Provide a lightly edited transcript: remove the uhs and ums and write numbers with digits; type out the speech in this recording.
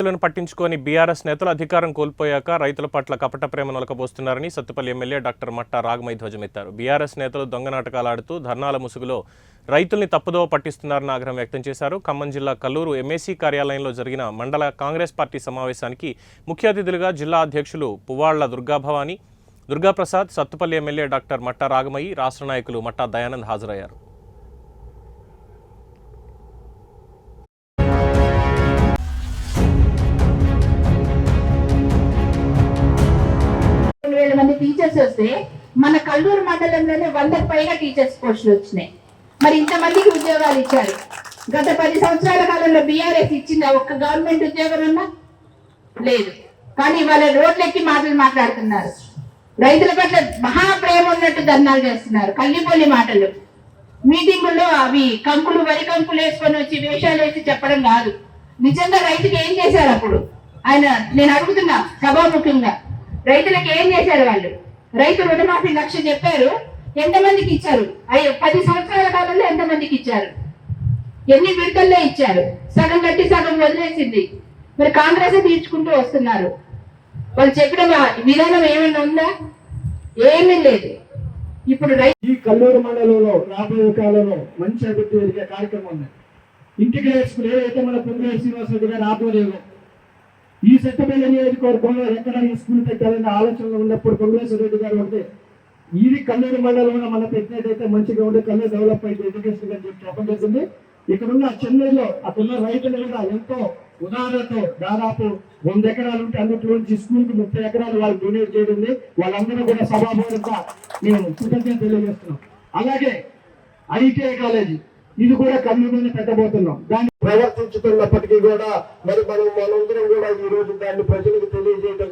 రైతులను పట్టించుకొని బీఆర్ఎస్ నేతలు అధికారం కోల్పోయాక రైతుల పట్ల కపట ప్రేమ నొలకబోస్తున్నారని సత్తుపల్లి ఎమ్మెల్యే డాక్టర్ మట్టా రాగమయ్య ధ్వజమెత్తారు. బీఆర్ఎస్ నేతలు దొంగ నాటకాలాడుతూ ధర్నాల ముసుగులో రైతుల్ని తప్పుదోవ పట్టిస్తున్నారని ఆగ్రహం వ్యక్తం చేశారు. ఖమ్మం జిల్లా కల్లూరు ఎంఏసీ కార్యాలయంలో జరిగిన మండల కాంగ్రెస్ పార్టీ సమావేశానికి ముఖ్య అతిథులుగా జిల్లా అధ్యక్షులు పువ్వాళ్ల దుర్గాభవాని, దుర్గాప్రసాద్, సత్తుపల్లి ఎమ్మెల్యే డాక్టర్ మట్టా రాగమయ్య, రాష్ట్ర నాయకులు మట్టా దయానంద్ హాజరయ్యారు. మంది టీచర్స్ వస్తే మన కల్లూరు మండలంలోనే 100కు పైగా టీచర్స్ పోస్టులు వచ్చినాయి. మరి ఇంతమందికి ఉద్యోగాలు ఇచ్చారు. గత 10 సంవత్సరాల కాలంలో బీఆర్ఎస్ ఇచ్చింది ఒక్క గవర్నమెంట్ ఉద్యోగం ఉన్నా లేదు. కానీ వాళ్ళ రోడ్లెక్కి మాటలు మాట్లాడుతున్నారు. రైతుల పట్ల మహా ప్రేమ ఉన్నట్టు ధర్నాలు చేస్తున్నారు. కల్లిపొల్లి మాటలు మీటింగుల్లో అవి కంకులు వరి కంకులు వేసుకొని వచ్చి వేషాలు వేసి చెప్పడం కాదు. నిజంగా రైతుకి ఏం చేశారు అప్పుడు ఆయన? నేను అడుగుతున్నా సభాముఖంగా, రైతులకు ఏం చేశారు వాళ్ళు? రైతు రుణమాఫీ 1,00,000 చెప్పారు, ఎంతమందికి ఇచ్చారు? 10 సంవత్సరాల కాలంలో ఎంతమందికి ఇచ్చారు? ఎన్ని విడతల్లో ఇచ్చారు? సగం కట్టి సగం వదిలేసింది. మరి కాంగ్రెస్ తీర్చుకుంటూ వస్తున్నారు. వాళ్ళు చెప్పిన విధానం ఏమైనా ఉందా? ఏమీ లేదు. ఇప్పుడు ఈ కల్లూరు మండలంలో రాబోయే కాలంలో మంచి అభివృద్ధి జరిగే కార్యక్రమం ఉంది. ఇంటిగ్రేట్ స్కూల్ ఏదైతే మన పొంగేరు శ్రీనివాసరెడ్డి గారు ఆధ్వర్యంలో ఈ సత్తుపల్లి నియోజకవర్గంలో ఎక్కడ ఈ స్కూల్ పెట్టాలనే ఆలోచనలో ఉన్నప్పుడు పొంగేశ్వర రెడ్డి గారు ఉంటే ఇది కల్లూరు మండలంలో మన పెట్టినట్టయితే మంచిగా ఉండే కల్లూరు డెవలప్ అయితే ఎడ్యుకేషన్ అని చెప్పి చెప్పడం జరిగింది. ఇక్కడున్న చెన్నైలో అక్కడున్న రైతులు కూడా ఎంతో ఉదాహరణతో దాదాపు 100 ఎకరాలు ఉంటే అందులో నుంచి స్కూల్ కి 30 ఎకరాలు వాళ్ళు డొనేట్ చేయడం, వాళ్ళందరూ కూడా సభాపూర్వకంగా మేము కృతజ్ఞత తెలియజేస్తున్నాం. అలాగే ఐటీఐ కాలేజీ ఇది కూడా కల్లూరులోనే పెట్టబోతున్నాం. దాన్ని ప్రవర్తించుతున్నప్పటికీ కూడా మరి మనందరం కూడా ఈ రోజు దాన్ని ప్రజలకు తెలియజేయడం